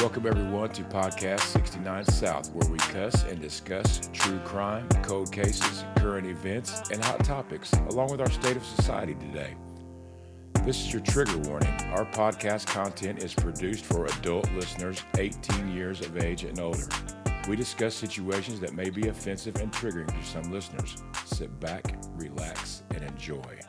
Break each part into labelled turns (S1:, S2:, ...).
S1: Welcome everyone to Podcast 69 South, where we cuss and discuss true crime, cold cases, current events, and hot topics, along with our state of society today. This is your trigger warning. Our podcast content is produced for adult listeners 18 years of age and older. We discuss situations that may be offensive and triggering to some listeners. Sit back, relax, and enjoy.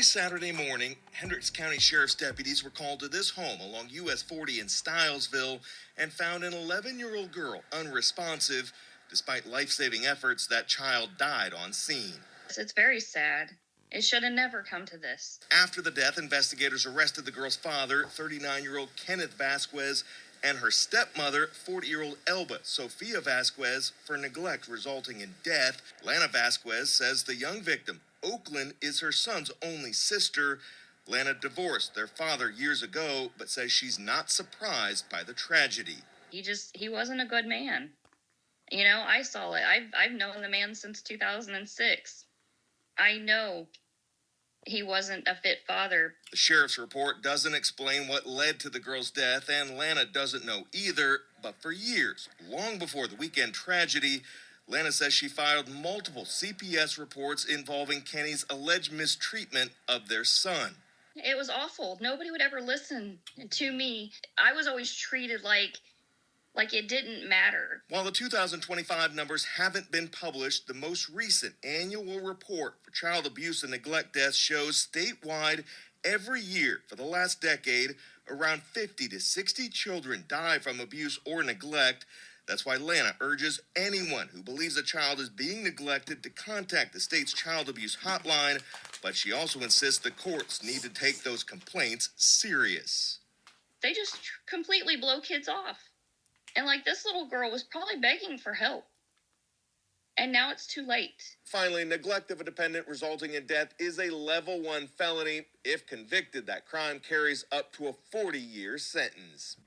S2: Saturday morning, Hendricks County Sheriff's deputies were called to this home along US 40 in Stilesville and found an 11-year-old girl unresponsive. Despite life-saving efforts, that child died on scene.
S3: It's very sad. It should have never come to this.
S2: After the death, investigators arrested the girl's father, 39-year-old Kenneth Vazquez, and her stepmother, 40-year-old Elba Vazquez, for neglect resulting in death. Lana Vazquez says the young victim, Oaklynn, is her son's only sister. Lana divorced their father years ago, but says she's not surprised by the tragedy.
S3: He wasn't a good man. You know, I saw it. I've known the man since 2006. I know he wasn't a fit father.
S2: The sheriff's report doesn't explain what led to the girl's death, and Lana doesn't know either. But for years, long before the weekend tragedy, Lana says she filed multiple CPS reports involving Kenny's alleged mistreatment of their son.
S3: It was awful. Nobody would ever listen to me. I was always treated like it didn't matter.
S2: While the 2025 numbers haven't been published, the most recent annual report for child abuse and neglect deaths shows statewide every year for the last decade, around 50 to 60 children die from abuse or neglect. That's why Lana urges anyone who believes a child is being neglected to contact the state's child abuse hotline, but she also insists the courts need to take those complaints serious.
S3: They just completely blow kids off. And this little girl was probably begging for help. And now it's too late.
S2: Finally, neglect of a dependent resulting in death is a level 1 felony. If convicted, that crime carries up to a 40-year sentence.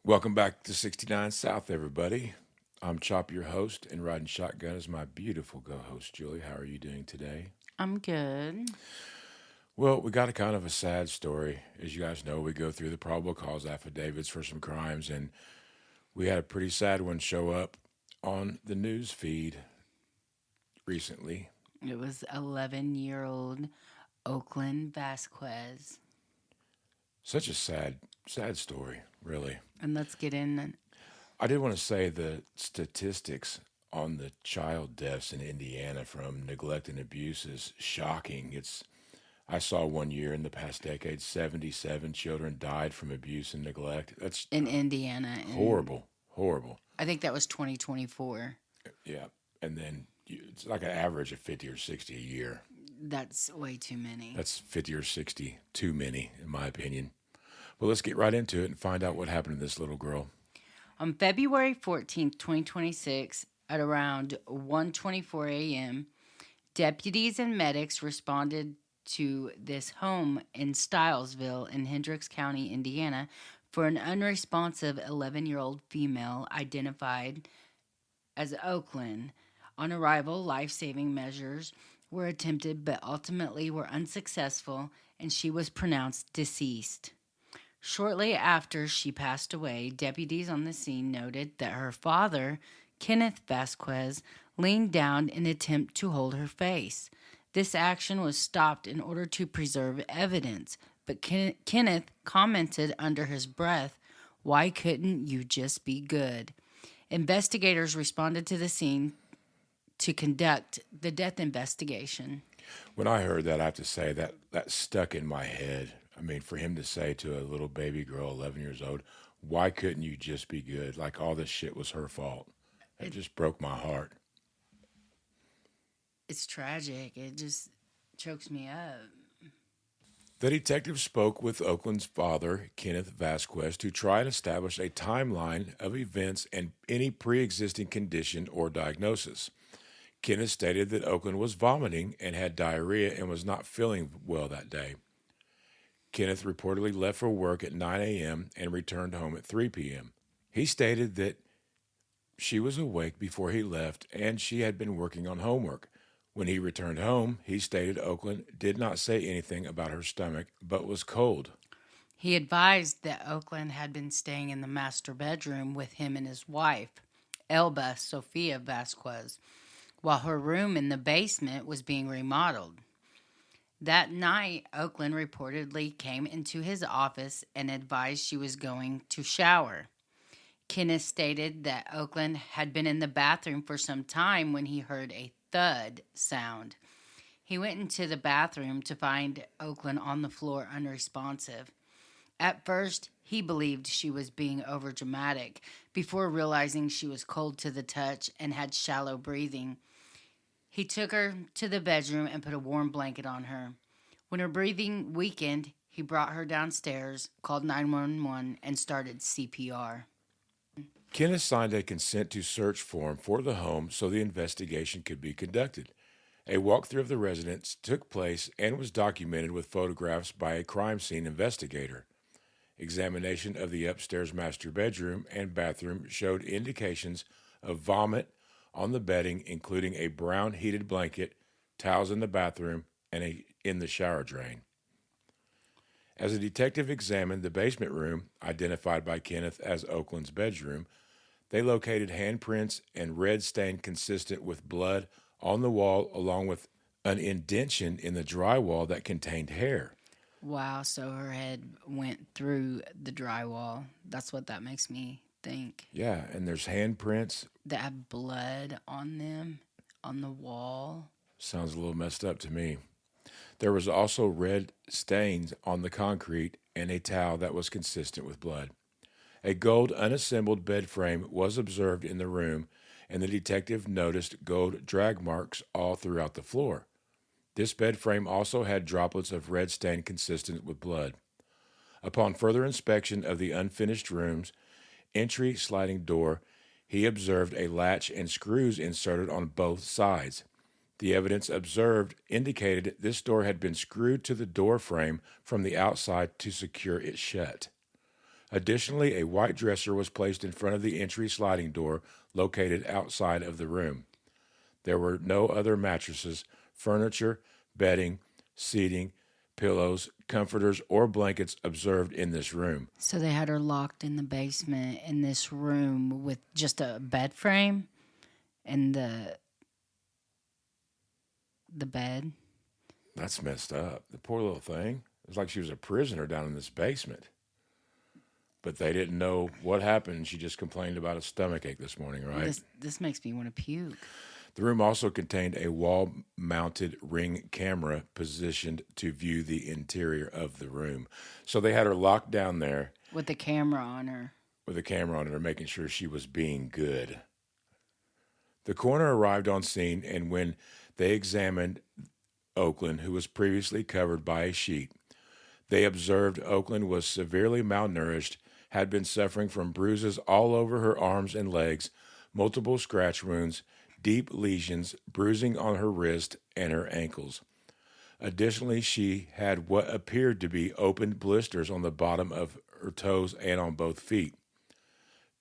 S1: Welcome back to 69 South, everybody. I'm Chop, your host, and riding shotgun is my beautiful co-host, Julie. How are you doing today?
S4: I'm good.
S1: Well, we got a kind of a sad story. As you guys know, we go through the probable cause affidavits for some crimes, and we had a pretty sad one show up on the news feed recently.
S4: It was 11-year-old Oaklynn Vazquez.
S1: Such a sad story, really.
S4: And let's get in.
S1: I did want to say the statistics on the child deaths in Indiana from neglect and abuse is shocking. I saw one year in the past decade, 77 children died from abuse and neglect. That's
S4: in Indiana.
S1: Horrible.
S4: I think that was 2024.
S1: Yeah. And then it's like an average of 50 or 60 a year.
S4: That's way too many.
S1: That's 50 or 60 too many, in my opinion. Well, let's get right into it and find out what happened to this little girl.
S4: On February 14th, 2026, at around 1:24 a.m., deputies and medics responded to this home in Stilesville in Hendricks County, Indiana, for an unresponsive 11-year-old female identified as Oaklynn. On arrival, life-saving measures were attempted but ultimately were unsuccessful, and she was pronounced deceased. Shortly after she passed away, deputies on the scene noted that her father, Kenneth Vazquez, leaned down in an attempt to hold her face. This action was stopped in order to preserve evidence, but Kenneth commented under his breath, "Why couldn't you just be good?" Investigators responded to the scene to conduct the death investigation.
S1: When I heard that, I have to say that stuck in my head. I mean, for him to say to a little baby girl, 11 years old, "Why couldn't you just be good?" Like all this shit was her fault. It just broke my heart.
S4: It's tragic. It just chokes me up.
S1: The detective spoke with Oaklynn's father, Kenneth Vazquez, to try and establish a timeline of events and any pre-existing condition or diagnosis. Kenneth stated that Oaklynn was vomiting and had diarrhea and was not feeling well that day. Kenneth reportedly left for work at 9 a.m. and returned home at 3 p.m. He stated that she was awake before he left and she had been working on homework. When he returned home, he stated Oaklynn did not say anything about her stomach, but was cold.
S4: He advised that Oaklynn had been staying in the master bedroom with him and his wife, Elba Sophia Vazquez, while her room in the basement was being remodeled. That night, Oaklynn reportedly came into his office and advised she was going to shower. Kenneth stated that Oaklynn had been in the bathroom for some time when he heard a thud sound. He went into the bathroom to find Oaklynn on the floor unresponsive. At first, he believed she was being overdramatic before realizing she was cold to the touch and had shallow breathing. He took her to the bedroom and put a warm blanket on her. When her breathing weakened, he brought her downstairs, called 911, and started CPR.
S1: Kenneth signed a consent to search form for the home so the investigation could be conducted. A walkthrough of the residence took place and was documented with photographs by a crime scene investigator. Examination of the upstairs master bedroom and bathroom showed indications of vomit on the bedding, including a brown heated blanket, towels in the bathroom, and in the shower drain. As a detective examined the basement room, identified by Kenneth as Oaklynn's bedroom, they located handprints and red stain consistent with blood on the wall, along with an indentation in the drywall that contained hair.
S4: Wow, so her head went through the drywall. That's what that makes me think.
S1: Yeah, and there's handprints.
S4: That have blood on them, on the wall.
S1: Sounds a little messed up to me. There was also red stains on the concrete and a towel that was consistent with blood. A gold unassembled bed frame was observed in the room, and the detective noticed gold drag marks all throughout the floor. This bed frame also had droplets of red stain consistent with blood. Upon further inspection of the unfinished room's entry sliding door, he observed a latch and screws inserted on both sides. The evidence observed indicated this door had been screwed to the door frame from the outside to secure it shut. Additionally, a white dresser was placed in front of the entry sliding door located outside of the room. There were no other mattresses, furniture, bedding, seating, pillows, comforters, or blankets observed in this room.
S4: So they had her locked in the basement in this room with just a bed frame and the bed.
S1: That's messed up. The poor little thing. It was like she was a prisoner down in this basement. But they didn't know what happened. She just complained about a stomachache this morning, right?
S4: This makes me want to puke.
S1: The room also contained a wall-mounted Ring camera positioned to view the interior of the room. So they had her locked down there.
S4: With the camera on her.
S1: With a camera on her, making sure she was being good. The coroner arrived on scene, and when they examined Oaklynn, who was previously covered by a sheet, they observed Oaklynn was severely malnourished, had been suffering from bruises all over her arms and legs, multiple scratch wounds, deep lesions, bruising on her wrist and her ankles. Additionally, she had what appeared to be opened blisters on the bottom of her toes and on both feet.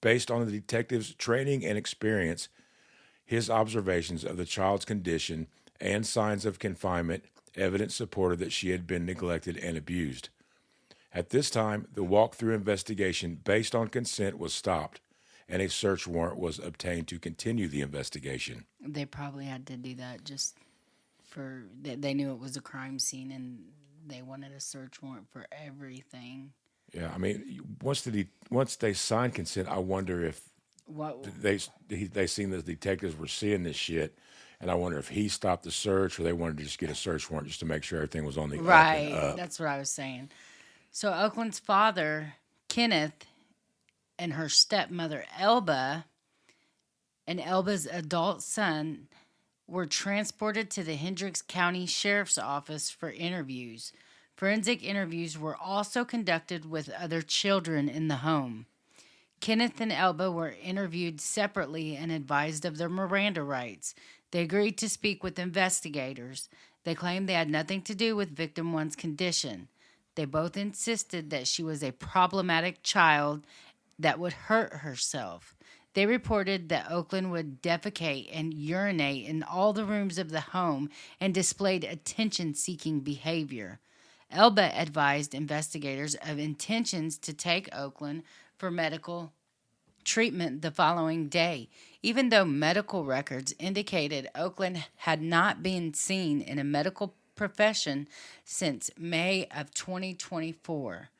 S1: Based on the detective's training and experience, his observations of the child's condition and signs of confinement, evidence supported that she had been neglected and abused. At this time, the walkthrough investigation based on consent was stopped, and a search warrant was obtained to continue the investigation.
S4: They probably had to do that just for, they knew it was a crime scene and they wanted a search warrant for everything.
S1: Yeah, I mean, once they signed consent, I wonder if they seen the detectives were seeing this shit, and I wonder if he stopped the search or they wanted to just get a search warrant just to make sure everything was on the
S4: right.
S1: Up and up.
S4: That's what I was saying. So Oaklynn's father, Kenneth, and her stepmother, Elba, and Elba's adult son were transported to the Hendricks County Sheriff's Office for interviews. Forensic interviews were also conducted with other children in the home. Kenneth and Elba were interviewed separately and advised of their Miranda rights. They agreed to speak with investigators. They claimed they had nothing to do with victim one's condition. They both insisted that she was a problematic child that would hurt herself. They reported that Oaklynn would defecate and urinate in all the rooms of the home and displayed attention-seeking behavior. Elba advised investigators of intentions to take Oaklynn for medical treatment the following day, even though medical records indicated Oaklynn had not been seen in a medical profession since May of 2024.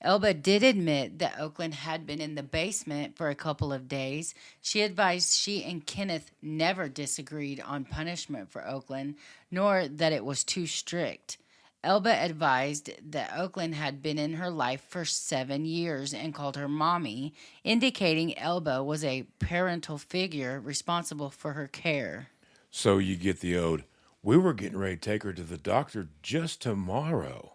S4: Elba did admit that Oaklynn had been in the basement for a couple of days. She advised she and Kenneth never disagreed on punishment for Oaklynn, nor that it was too strict. Elba advised that Oaklynn had been in her life for 7 years and called her mommy, indicating Elba was a parental figure responsible for her care.
S1: So you get the ode, we were getting ready to take her to the doctor just tomorrow.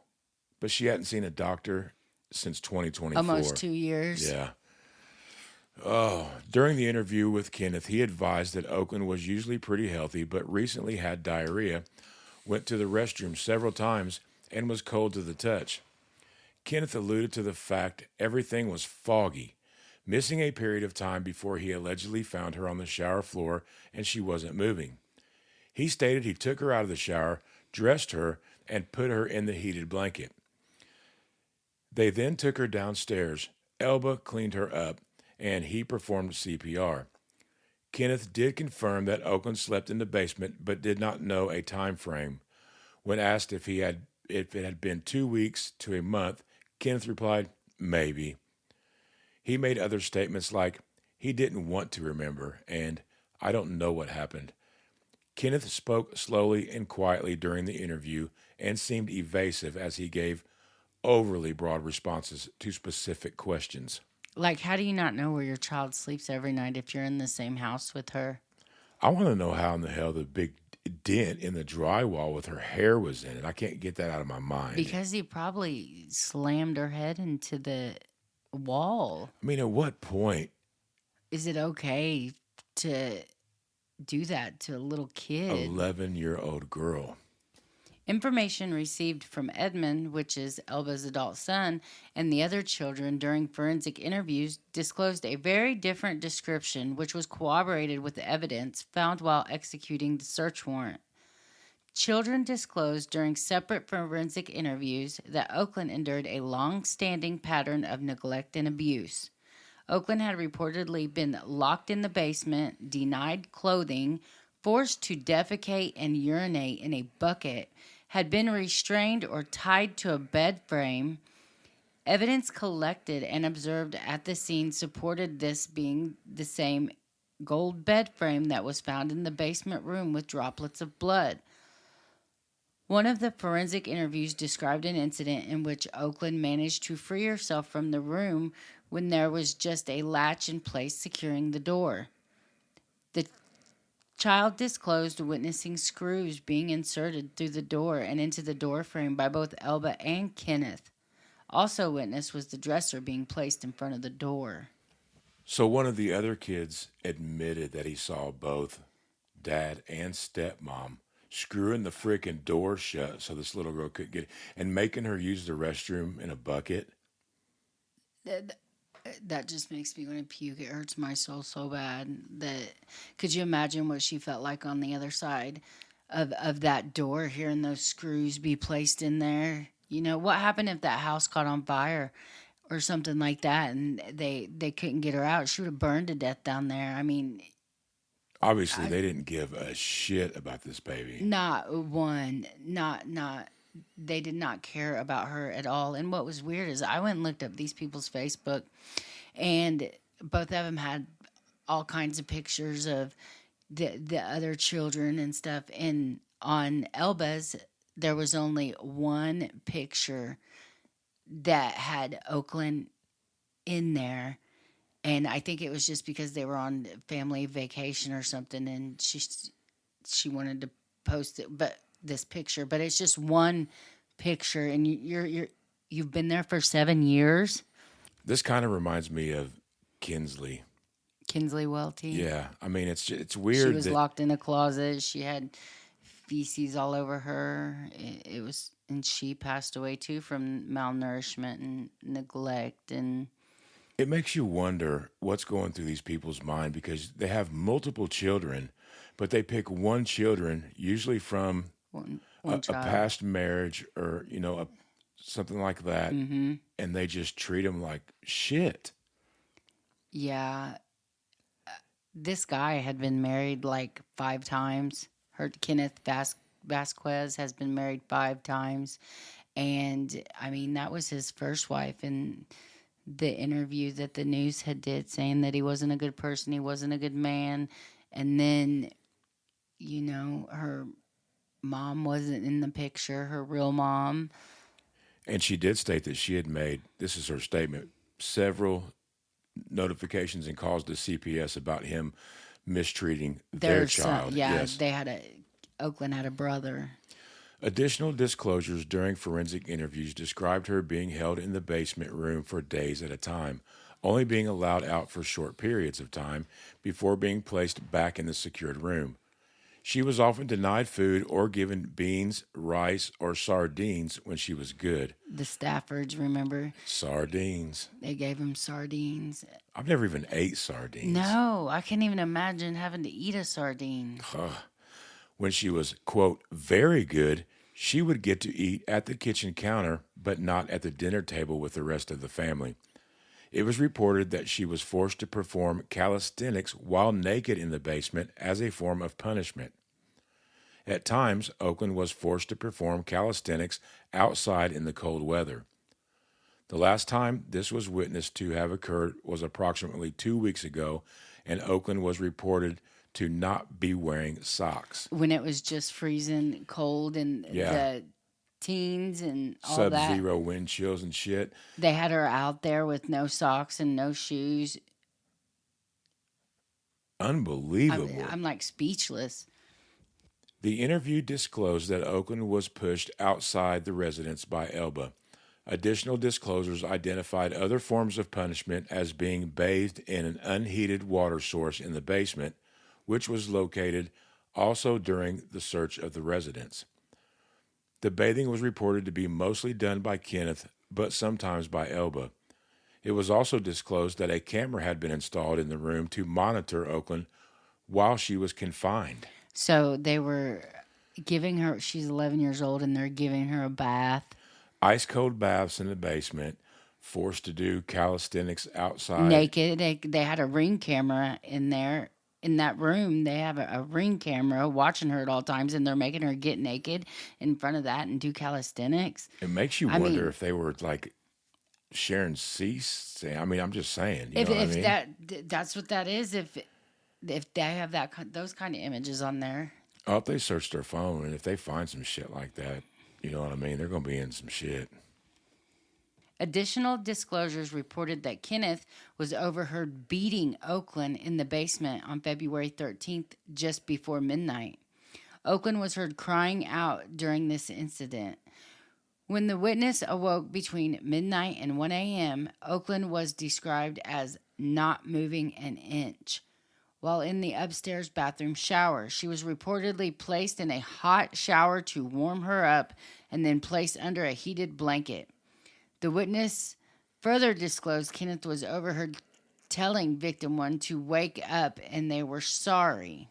S1: But she hadn't seen a doctor since 2024.
S4: Almost 2 years.
S1: Yeah. Oh, during the interview with Kenneth, he advised that Oaklynn was usually pretty healthy, but recently had diarrhea, went to the restroom several times, and was cold to the touch. Kenneth alluded to the fact everything was foggy, missing a period of time before he allegedly found her on the shower floor and she wasn't moving. He stated he took her out of the shower, dressed her, and put her in the heated blanket. They then took her downstairs. Elba cleaned her up, and he performed CPR. Kenneth did confirm that Oaklynn slept in the basement, but did not know a time frame. When asked if it had been 2 weeks to a month, Kenneth replied, maybe. He made other statements like, he didn't want to remember, and I don't know what happened. Kenneth spoke slowly and quietly during the interview and seemed evasive as he gave overly broad responses to specific questions.
S4: Like, how do you not know where your child sleeps every night if you're in the same house with her?
S1: I want to know how in the hell the big dent in the drywall with her hair was in it. I can't get that out of my mind.
S4: Because he probably slammed her head into the wall.
S1: I mean, at what point?
S4: Is it okay to do that to a little kid?
S1: 11-year-old girl.
S4: Information received from Edmund, which is Elba's adult son, and the other children during forensic interviews disclosed a very different description, which was corroborated with the evidence found while executing the search warrant. Children disclosed during separate forensic interviews that Oaklynn endured a long-standing pattern of neglect and abuse. Oaklynn had reportedly been locked in the basement, denied clothing, forced to defecate and urinate in a bucket, had been restrained or tied to a bed frame. Evidence collected and observed at the scene supported this being the same gold bed frame that was found in the basement room with droplets of blood. One of the forensic interviews described an incident in which Oaklynn managed to free herself from the room when there was just a latch in place securing the door. The child disclosed witnessing screws being inserted through the door and into the door frame by both Elba and Kenneth. Also witnessed was the dresser being placed in front of the door.
S1: So one of the other kids admitted that he saw both dad and stepmom screwing the freaking door shut so this little girl could get it, and making her use the restroom in a bucket.
S4: That just makes me want to puke. It hurts my soul so bad. Could you imagine what she felt like on the other side of that door, hearing those screws be placed in there? You know, what happened if that house caught on fire or something like that and they couldn't get her out? She would have burned to death down there. I mean,
S1: obviously they didn't give a shit about this baby.
S4: Not one. They did not care about her at all. And what was weird is I went and looked up these people's Facebook, and both of them had all kinds of pictures of the other children and stuff. And on Elba's, there was only one picture that had Oaklynn in there. And I think it was just because they were on family vacation or something, and she wanted to post it, but this picture. But it's just one picture, and you've been there for 7 years.
S1: This kind of reminds me of Kinsley
S4: Welty.
S1: Yeah, I mean it's weird.
S4: She was locked in a closet. She had feces all over her. It was, and she passed away too from malnourishment and neglect and.
S1: It makes you wonder what's going through these people's mind because they have multiple children, but they pick one children, usually from
S4: One
S1: a
S4: child.
S1: past marriage or, something like that,
S4: Mm-hmm.
S1: and they just treat them like shit.
S4: Yeah. This guy had been married like 5 times. Kenneth Vazquez has been married 5 times. And I mean, that was his first wife. And the interview that the news had did saying that he wasn't a good person, he wasn't a good man. And then, her mom wasn't in the picture, her real mom.
S1: And she did state that she had made, this is her statement, several notifications and calls to CPS about him mistreating their child.
S4: Yeah,
S1: Yes.
S4: Oaklynn had a brother.
S1: Additional disclosures during forensic interviews described her being held in the basement room for days at a time, only being allowed out for short periods of time before being placed back in the secured room. She was often denied food or given beans, rice, or sardines when she was good.
S4: The Staffords, remember?
S1: Sardines.
S4: They gave him sardines.
S1: I've never even ate sardines.
S4: No, I can't even imagine having to eat a sardine.
S1: When she was, quote, very good, she would get to eat at the kitchen counter, but not at the dinner table with the rest of the family. It was reported that she was forced to perform calisthenics while naked in the basement as a form of punishment. At times, Oaklynn was forced to perform calisthenics outside in the cold weather. The last time this was witnessed to have occurred was approximately 2 weeks ago, and Oaklynn was reported to not be wearing socks.
S4: When it was just freezing cold and the teens and all that.
S1: Sub-zero wind chills and shit.
S4: They had her out there with no socks and no shoes.
S1: Unbelievable.
S4: I'm like speechless.
S1: The interview disclosed that Oaklynn was pushed outside the residence by Elba. Additional disclosures identified other forms of punishment as being bathed in an unheated water source in the basement, which was located also during the search of the residence. The bathing was reported to be mostly done by Kenneth, but sometimes by Elba. It was also disclosed that a camera had been installed in the room to monitor Oaklynn while she was confined.
S4: So they were giving her, she's 11 years old, and they're giving her a bath.
S1: Ice cold baths in the basement, forced to do calisthenics outside.
S4: Naked. They had a Ring camera in there. In that room, they have a Ring camera watching her at all times, and they're making her get naked in front of that and do calisthenics.
S1: It makes you wonder if they were like sharing seats. I mean, I'm just saying. You know what I mean?
S4: That's what that is. If they have those kind of images on there.
S1: Oh, if they search their phone and if they find some shit like that, you know what I mean? They're going to be in some shit.
S4: Additional disclosures reported that Kenneth was overheard beating Oaklynn in the basement on February 13th, just before midnight. Oaklynn was heard crying out during this incident. When the witness awoke between midnight and 1 a.m., Oaklynn was described as not moving an inch. While in the upstairs bathroom shower, she was reportedly placed in a hot shower to warm her up and then placed under a heated blanket. The witness further disclosed Kenneth was overheard telling victim one to wake up and they were sorry.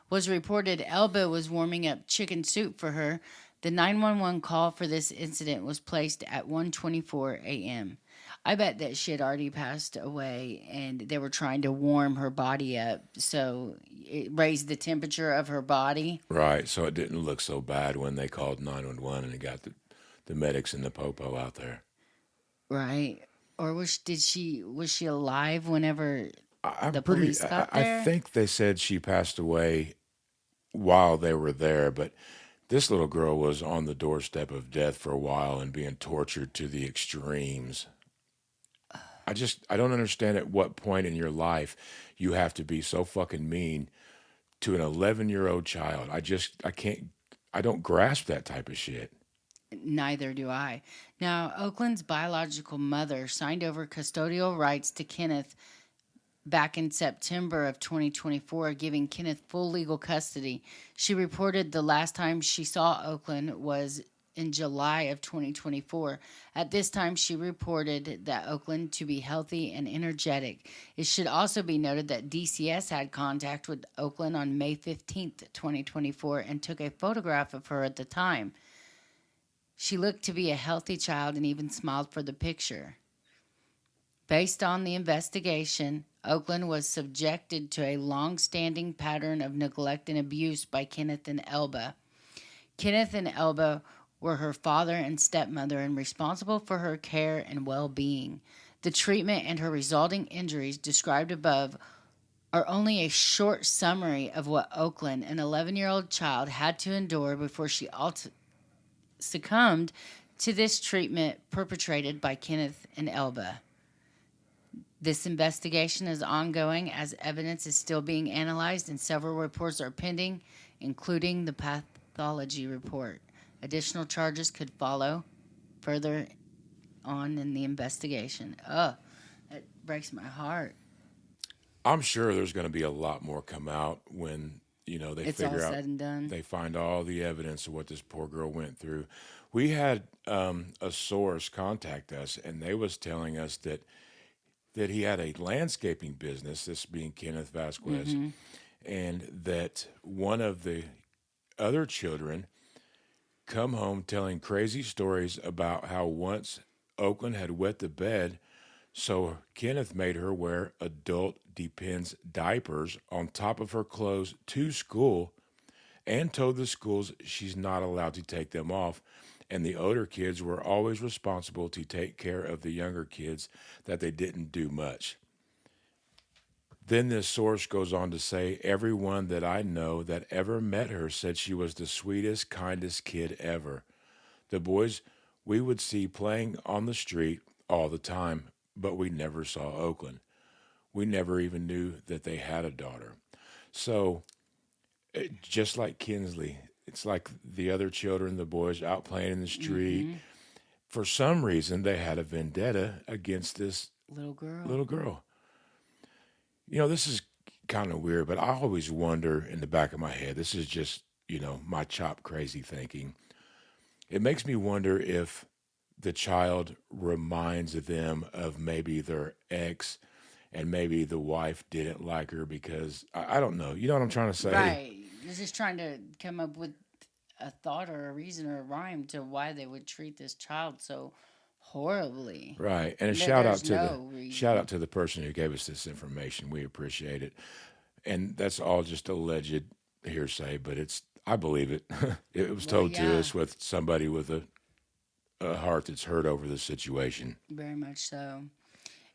S4: Was reported Elba was warming up chicken soup for her. The 911 call for this incident was placed at 1:24 a.m. I bet that she had already passed away and they were trying to warm her body up so it raised the temperature of her body.
S1: Right, so it didn't look so bad when they called 911 and it got the medics and the popo out there.
S4: Right. Or was she alive whenever police got there?
S1: I think they said she passed away while they were there, but this little girl was on the doorstep of death for a while and being tortured to the extremes. I don't understand at what point in your life you have to be so fucking mean to an 11-year-old child. I don't grasp that type of shit.
S4: Neither do I. Now, Oaklynn's biological mother signed over custodial rights to Kenneth back in September of 2024, giving Kenneth full legal custody. She reported the last time she saw Oaklynn was in July of 2024. At this time, she reported that Oaklynn to be healthy and energetic. It should also be noted that DCS had contact with Oaklynn on May 15th, 2024, and took a photograph of her at the time. She looked to be a healthy child and even smiled for the picture. Based on the investigation, Oaklynn was subjected to a long-standing pattern of neglect and abuse by Kenneth and Elba. Kenneth and Elba were her father and stepmother and responsible for her care and well-being. The treatment and her resulting injuries described above are only a short summary of what Oaklynn, an 11-year-old child, had to endure before she succumbed to this treatment perpetrated by Kenneth and Elba. This investigation is ongoing as evidence is still being analyzed and several reports are pending, including the pathology report. Additional charges could follow further on in the investigation. Oh, that breaks my heart.
S1: I'm sure there's going to be a lot more come out when, they
S4: It's
S1: figure
S4: all
S1: out,
S4: said and done.
S1: they find all the evidence of what this poor girl went through. We had a source contact us, and they was telling us that he had a landscaping business, this being Kenneth Vazquez, and that one of the other children come home telling crazy stories about how once Oaklynn had wet the bed, so Kenneth made her wear adult Depends diapers on top of her clothes to school and told the schools she's not allowed to take them off. And the older kids were always responsible to take care of the younger kids, that they didn't do much. Then this source goes on to say, everyone that I know that ever met her said she was the sweetest, kindest kid ever. The boys we would see playing on the street all the time, but we never saw Oaklynn. We never even knew that they had a daughter. So, just like Kinsley, it's like the other children, the boys out playing in the street. For some reason, they had a vendetta against this
S4: Little
S1: girl. This is kind of weird, but I always wonder in the back of my head, this is just, my chop crazy thinking. It makes me wonder if the child reminds them of maybe their ex, and maybe the wife didn't like her because, I don't know. You know what I'm trying to say?
S4: Right. You're just trying to come up with a thought or a reason or a rhyme to why they would treat this child so horribly.
S1: Right. And a shout out to the person who gave us this information. We appreciate it. And that's all just alleged hearsay, but I believe it. It was told to us with somebody with a heart that's hurt over the situation.
S4: Very much so.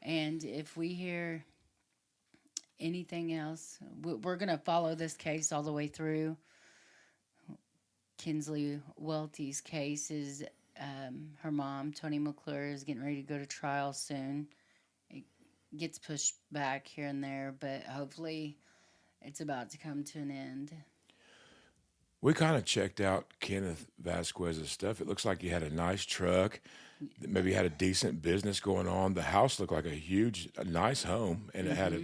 S4: And if we hear anything else, we're going to follow this case all the way through. Kinsley Welty's case is her mom, Toni McClure, is getting ready to go to trial soon. It gets pushed back here and there, but hopefully it's about to come to an end.
S1: We kind of checked out Kenneth Vazquez's stuff. It looks like he had a nice truck. Maybe had a decent business going on. The house looked like a nice home, and it had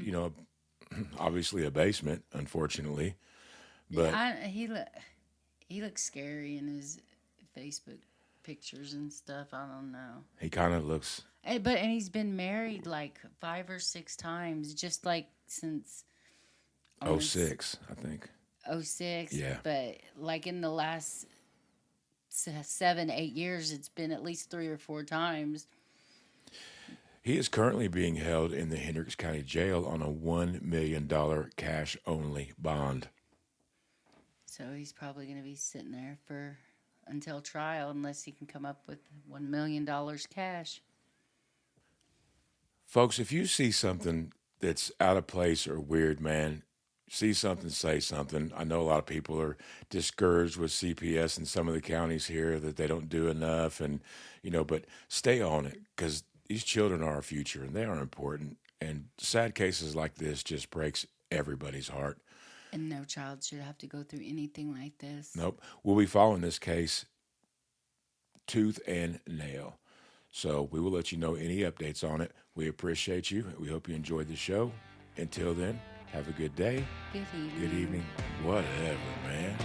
S1: obviously a basement, unfortunately. But
S4: he looks scary in his Facebook pictures and stuff. I don't know.
S1: He kind of looks.
S4: And he's been married like 5 or 6 times, just like since
S1: 06, I think.
S4: 06.
S1: Yeah.
S4: But like in the last 7-8 years, it's been at least 3 or 4 times.
S1: He is currently being held in the Hendricks County Jail on a $1 million cash-only bond.
S4: So he's probably going to be sitting there until trial, unless he can come up with $1 million cash.
S1: Folks, if you see something that's out of place or weird, man, see something, say something. I know a lot of people are discouraged with CPS in some of the counties here that they don't do enough, and but stay on it, because these children are our future and they are important. And sad cases like this just breaks everybody's heart.
S4: And no child should have to go through anything like this.
S1: Nope. We'll be following this case tooth and nail. So we will let you know any updates on it. We appreciate you. We hope you enjoyed the show. Until then, have a good day.
S4: Good evening.
S1: Good evening. Whatever, man.